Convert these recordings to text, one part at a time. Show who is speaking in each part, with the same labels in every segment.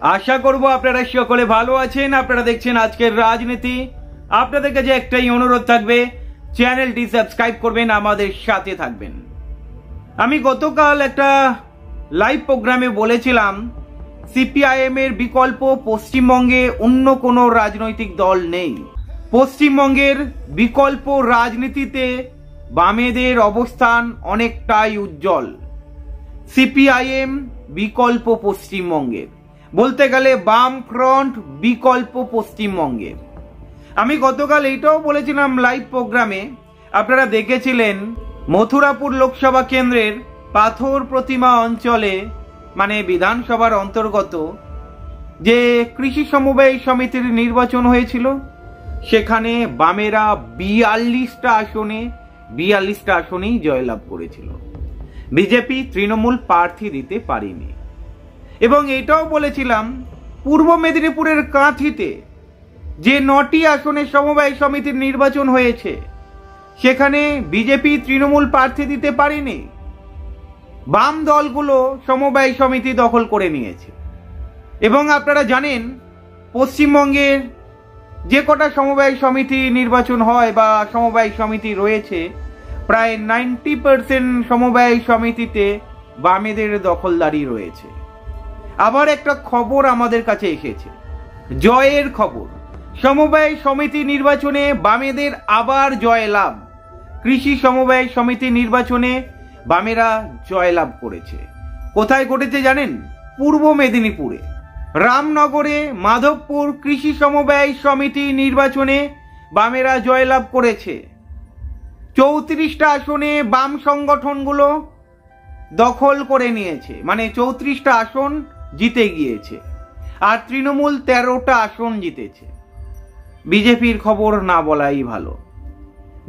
Speaker 1: আশা করব আপনারা সকলে ভালো আছেন। আপনারা দেখছেন আজকের রাজনীতি। আপনাদের কাছে একটাই অনুরোধ থাকবে, চ্যানেলটি সাবস্ক্রাইব করবেন, আমাদের সাথে থাকবেন। আমি গতকাল একটা লাইভ প্রোগ্রামে বলেছিলাম সিপিআইএম এর বিকল্প পশ্চিমবঙ্গে অন্য কোনো রাজনৈতিক দল নেই। পশ্চিমবঙ্গের বিকল্প রাজনীতিতে বামেদের অবস্থান অনেকটাই উজ্জ্বল। সিপিআইএম বিকল্প পশ্চিমবঙ্গের, বলতে গেলে বাম ফ্রন্ট বিকল্প পশ্চিমবঙ্গের। আমি গতকাল এইটাও বলেছিলাম লাইভ প্রোগ্রামে, আপনারা দেখেছিলেন মথুরাপুর লোকসভা কেন্দ্রের পাথর প্রতিমা অঞ্চলে, মানে বিধানসভার অন্তর্গত যে কৃষি সমবায় সমিতির নির্বাচন হয়েছিল, সেখানে বামেরা 42টা আসনেই জয়লাভ করেছিল। বিজেপি তৃণমূল প্রার্থী দিতে পারেনি। এবং এটাও বলেছিলাম পূর্ব মেদিনীপুরের কাঁথিতে যে 9টি আসনে সমবায় সমিতির নির্বাচন হয়েছে, সেখানে বিজেপি তৃণমূল প্রার্থী দিতে পারেনি। বাম দলগুলো সমবায় সমিতি দখল করে নিয়েছে। এবং আপনারা জানেন পশ্চিমবঙ্গের যে কটা সমবায় সমিতি নির্বাচন হয় বা সমবায় সমিতি রয়েছে, প্রায় 90% সমবায় সমিতিতে বামেদের দখলদারি রয়েছে। আবার একটা খবর আমাদের কাছে এসেছে, জয়ের খবর। সমবায় সমিতি নির্বাচনে বামেদের আবার জয়লাভ। কৃষি সমবায় সমিতি নির্বাচনে বামেরা জয়লাভ করেছে। কোথায় ঘটেছে জানেন? পূর্ব মেদিনীপুরে রামনগরে মাধবপুর কৃষি সমবায় সমিতি নির্বাচনে বামেরা জয়লাভ করেছে। 34টা আসনে বাম সংগঠনগুলো দখল করে নিয়েছে, মানে 34টা আসন জিতে গিয়েছে। আর তৃণমূল 13টা আসন জিতেছে। বিজেপির খবর না বলাই ভালো,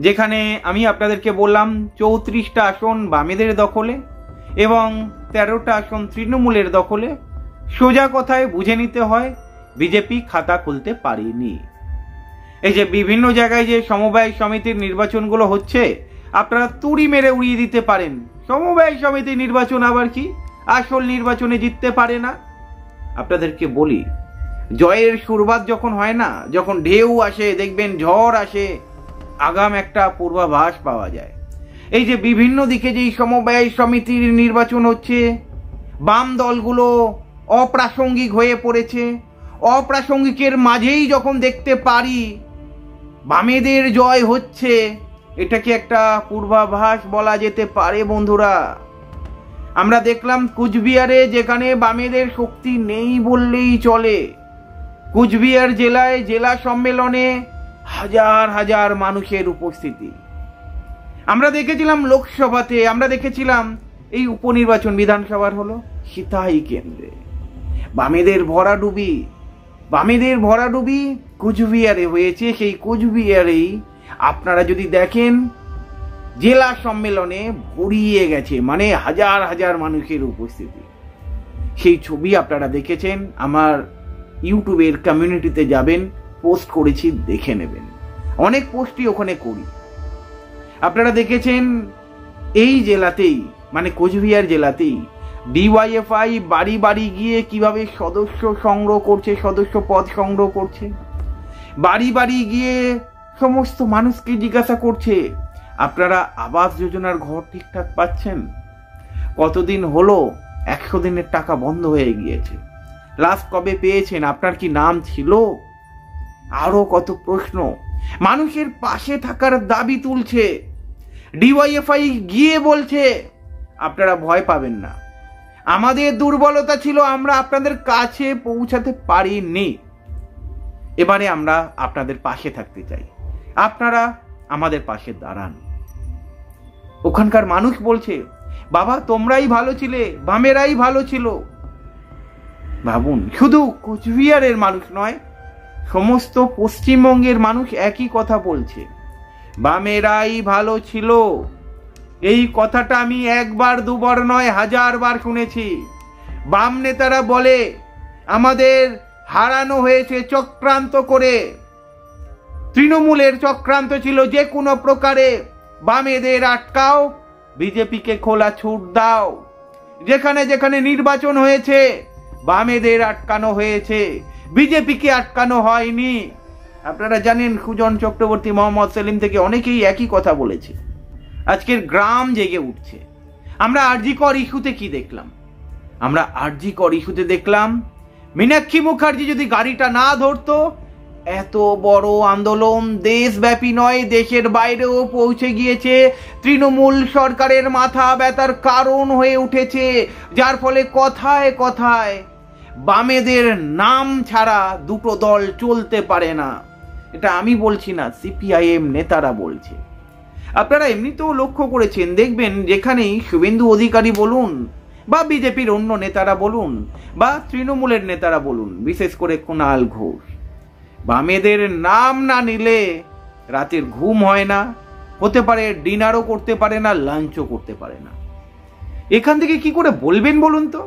Speaker 1: যেখানে আমি আপনাদেরকে বললাম 34টা আসন বামেদের দখলে এবং 13টা আসন তৃণমূলের দখলে। সোজা কথায় বুঝে নিতে হয় বিজেপি খাতা খুলতে পারেনি। এই যে বিভিন্ন জায়গায় যে সমবায় সমিতির নির্বাচনগুলো হচ্ছে, আপনারা তুড়ি মেরে উড়িয়ে দিতে পারেন। সমবায় সমিতির নির্বাচন আবার কি আসল নির্বাচনে জিততে পারে না? আপনাদেরকে বলি, জয়ের শুরুয়াত যখন হয় না, যখন ঢেউ আসে, দেখবেন ঝড় আসে, আগাম একটা পূর্বাভাস পাওয়া যায়। এই যে বিভিন্ন দিকে যে সমবায় সমিতির নির্বাচন হচ্ছে, বাম দলগুলো অপ্রাসঙ্গিক হয়ে পড়েছে। অপ্রাসঙ্গিকের মাঝেই যখন দেখতে পারি বামেদের জয় হচ্ছে, এটাকে একটা পূর্বাভাস বলা যেতে পারে বন্ধুরা। আমরা দেখলাম কুচবিহারে, যেখানে বামেদের শক্তি নেই বললেই চলে, কুচবিহার জেলায় জেলা সম্মেলনে হাজার হাজার মানুষের উপস্থিতি। আমরা দেখেছিলাম লোকসভাতে, আমরা দেখেছিলাম এই উপনির্বাচন বিধানসভার হলো সিতাই কেন্দ্রে বামেদের ভরাডুবি কুচবিহারে হয়েছে। সেই কুচবিহারেই আপনারা যদি দেখেন জেলা সম্মেলনে ভরিয়ে গেছে, মানে হাজার হাজার মানুষের উপস্থিতি। সেই ছবি আপনারা দেখেছেন, আমার ইউটিউবের কমিউনিটিতে যাবেন, পোস্ট করেছি, দেখে নেবেন। অনেক পোস্টই ওখানে করি। আপনারা দেখেছেন এই জেলাতেই, মানে কোচবিহার জেলাতেই ডিওয়াইএফআই বাড়ি বাড়ি গিয়ে কিভাবে সদস্য সংগ্রহ করছে, সদস্য পদ সংগ্রহ করছে। বাড়ি বাড়ি গিয়ে সমস্ত মানুষকে জিজ্ঞাসা করছে, আপনারা আবাস যোজনার ঘর ঠিকঠাক পাচ্ছেন? কতদিন হলো 100 দিনের টাকা বন্ধ হয়ে গিয়েছে, লাস্ট কবে পেয়েছেন? আপনার কি নাম ছিল? আরো কত প্রশ্ন। মানুষের পাশে থাকার দাবি তুলছে। ডিওয়াইএফআই গিয়ে বলছে আপনারা ভয় পাবেন না, আমাদের দুর্বলতা ছিল আমরা আপনাদের কাছে পৌঁছাতে পারিনি, এবারে আমরা আপনাদের পাশে থাকতে চাই, আপনারা আমাদের পাশে দাঁড়ান। ওখানকার মানুষ বলছে বাবা তোমরাই ভালো ছিলে, বামেরাই ভালো ছিল। ভাবুন, শুধু কোচবিহারের মানুষ নয়, সমস্ত পশ্চিমবঙ্গের মানুষ একই কথা বলছে, বামেরাই ভালো ছিল। এই কথাটা আমি একবার দুবার নয়, 1000 বার শুনেছি। বাম নেতারা বলে আমাদের হারানো হয়েছে চক্রান্ত করে। তৃণমূলের চক্রান্ত ছিল যে কোনো প্রকারে বামেদের আটকাও, বিজেপিকে খোলা ছুট দাও। যেখানে যেখানে নির্বাচন হয়েছে বামেদের আটকানো হয়েছে, বিজেপিকে আটকানো হয়নি। আপনারা জানেন সুজন চক্রবর্তী, মোহাম্মদ সেলিম থেকে অনেকেই একই কথা বলেছে। আজকের গ্রাম জেগে উঠছে। আমরা আরজি কর ইস্যুতে কি দেখলাম? আমরা আরজি কর ইস্যুতে দেখলাম মীনাক্ষী মুখার্জি যদি গাড়িটা না ধরতো, এত বড় আন্দোলন দেশব্যাপী নয়, দেশের বাইরেও পৌঁছে গিয়েছে, তৃণমূল সরকারের মাথা ব্যথার কারণ হয়ে উঠেছে, যার ফলে কথায় কথায় বামেদের নাম ছাড়া দুটো দল চলতে পারে না। এটা আমি বলছি না, সিপিআইএম নেতারা বলছে। আপনারা এমনিতেও লক্ষ্য করেছেন, দেখবেন যেখানেই শুভেন্দু অধিকারী বলুন বা বিজেপির অন্য নেতারা বলুন বা তৃণমূলের নেতারা বলুন, বিশেষ করে কুণাল ঘোষ, বামেদের নাম না নিলে রাতের ঘুম হয় না, হতে পারে ডিনারও করতে পারে না, লাঞ্চও করতে পারে না। এখান থেকে কি করে বলবেন বলুন তো?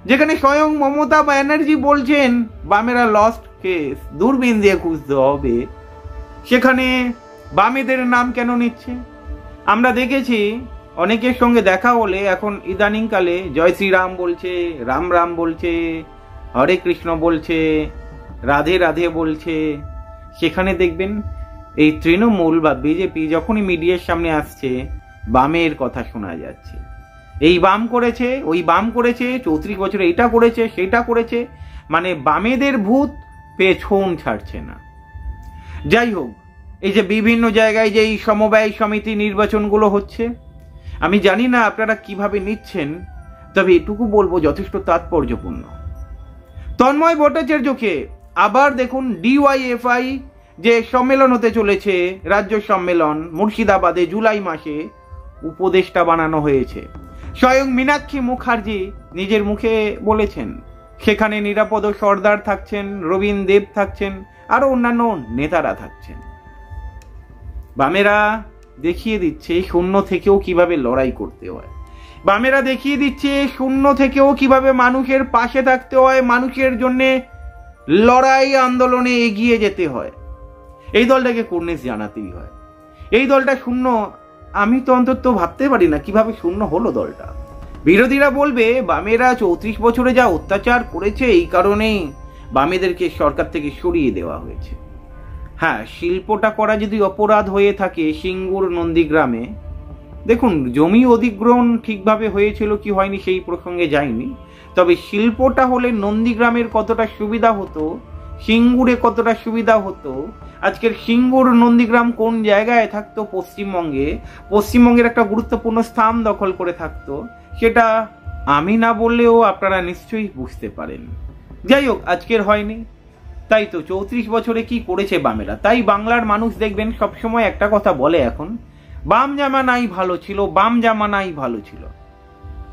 Speaker 1: যেখানে স্বয়ং মমতা ব্যানার্জি বলছেন বামেরা লস্ট কেস, দূরবীন দিয়ে খুঁজতে হবে, সেখানে বামেদের নাম কেন নিচ্ছে? আমরা দেখেছি অনেকের সঙ্গে দেখা হলে এখন ইদানিংকালে জয় শ্রীরাম বলছে, রাম রাম বলছে, হরে কৃষ্ণ বলছে, রাধে রাধে বলছে। সেখানে দেখবেন এই তৃণমূল বা বিজেপি যখনই মিডিয়ার সামনে আসছে, বামের কথা শোনা যাচ্ছে। এই বাম করেছে, ওই বাম করেছে, 34 বছরে এইটা করেছে, সেটা করেছে, মানে বামেদের ভূত পেছন ছাড়ছে না। যাই হোক, এই যে বিভিন্ন জায়গায় যে এই সমবায় সমিতি নির্বাচনগুলো হচ্ছে, আমি জানি না আপনারা কিভাবে নিচ্ছেন, তবে এটুকু বলবো যথেষ্ট তাৎপর্যপূর্ণ। তন্ময় ভট্টাচার্যকে আবার দেখুন ডিওয়াইএফআই যে সম্মেলন হতে চলেছে, রাজ্য সম্মেলন মুর্শিদাবাদে জুলাই মাসে, উপদেষ্টা বানানো হয়েছে। স্বয়ং মীনাক্ষী মুখার্জি নিজের মুখে বলেছেন সেখানে নিরাপদ সর্দার থাকছেন, রবীন দেব থাকছেন, আরো অন্যান্য নেতারা থাকছেন। বামেরা দেখিয়ে দিচ্ছে শূন্য থেকেও কিভাবে লড়াই করতে হয়। বামেরা দেখিয়ে দিচ্ছে শূন্য থেকেও কিভাবে মানুষের পাশে থাকতে হয়, মানুষের জন্য লড়াই আন্দোলনে এগিয়ে যেতে হয়। এই দলটাকে কুর্নিশ জানাতেই হয়। এই দলটা শূন্য, আমি তো অন্তত ভাবতে পারি না কিভাবে শূন্য হলো দলটা। বিরোধীরা বলবে বামেরা 34 বছরে যা অত্যাচার করেছে, এই কারণেই বামেদেরকে সরকার থেকে সরিয়ে দেওয়া হয়েছে। হ্যাঁ, শিল্পটা করা যদি অপরাধ হয়ে থাকে সিঙ্গুর নন্দীগ্রামে, দেখুন জমি অধিগ্রহণ ঠিকভাবে হয়েছিল কি হয়নি সেই প্রসঙ্গে যায়নি, তবে শিল্পটা হলে নন্দীগ্রামের কতটা সুবিধা হতো, সিঙ্গুরে কতটা সুবিধা হতো। আজকের সিঙ্গুর নন্দীগ্রাম কোন জায়গায় থাকতো? পশ্চিমবঙ্গের একটা গুরুত্বপূর্ণ স্থান দখল করে থাকতো, সেটা আমি না বললেও আপনারা নিশ্চয়ই বুঝতে পারেন। যাই হোক, আজকের হয়নি, তাই তো 34 বছরে কি করেছে বামেরা। তাই বাংলার মানুষ দেখবেন সবসময় একটা কথা বলে, এখন বাম জামানাই ভালো ছিল, বাম জামানাই ভালো ছিল।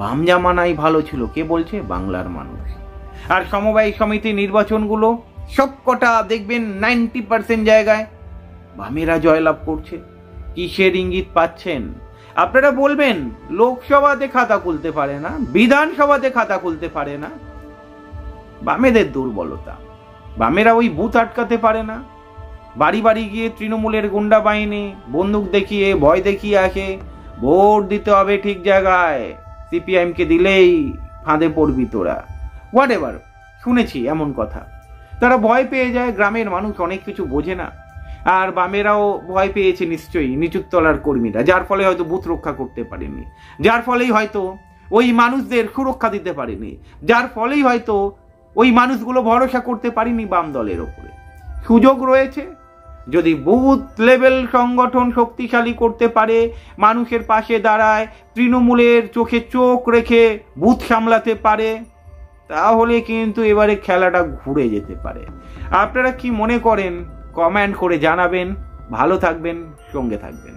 Speaker 1: বাম জামানাই ভালো ছিল কে বলছে? বাংলার মানুষ। আর সমবায় সমিতি নির্বাচনগুলো সবকটা দেখবেন 90% জায়গায় বামেরা জয়লাভ করছে। কিসের ইঙ্গিত পাচ্ছেন? আপনারা বলবেন লোকসভাতে খাতা খুলতে পারে না, বিধানসভাতে খাতা খুলতে পারে না, বামেদের দুর্বলতা। বামেরা ওই বুথ আটকাতে পারে না, বাড়ি বাড়ি গিয়ে তৃণমূলের গুন্ডা বাহিনী বন্দুক দেখিয়ে ভয় দেখিয়ে আসে, ভোট দিতে হবে ঠিক জায়গায়, সিপিআইএম কে দিলেই ফাঁদে পড়বি তোরা, হোয়াট এভার শুনেছি এমন কথা। তারা ভয় পেয়ে যায়, গ্রামের মানুষ অনেক কিছু বোঝে না। আর বামেরাও ভয় পেয়েছে নিশ্চয়ই নিচুর তলার কর্মীরা, যার ফলে হয়তো বুথ রক্ষা করতে পারেনি, যার ফলেই হয়তো ওই মানুষদের সুরক্ষা দিতে পারেনি, যার ফলেই হয়তো ওই মানুষগুলো ভরসা করতে পারেনি বাম দলের ওপরে। সুযোগ রয়েছে, যদি বুথ লেভেল সংগঠন শক্তিশালী করতে পারে, মানুষের পাশে দাঁড়ায়, তৃণমূলের চোখে চোখ রেখে বুথ সামলাতে পারে, তাহলে কিন্তু এবারে খেলাটা ঘুরে যেতে পারে। আপনারা কি মনে করেন? কমেন্ট করে জানাবেন। ভালো থাকবেন, সঙ্গে থাকবেন।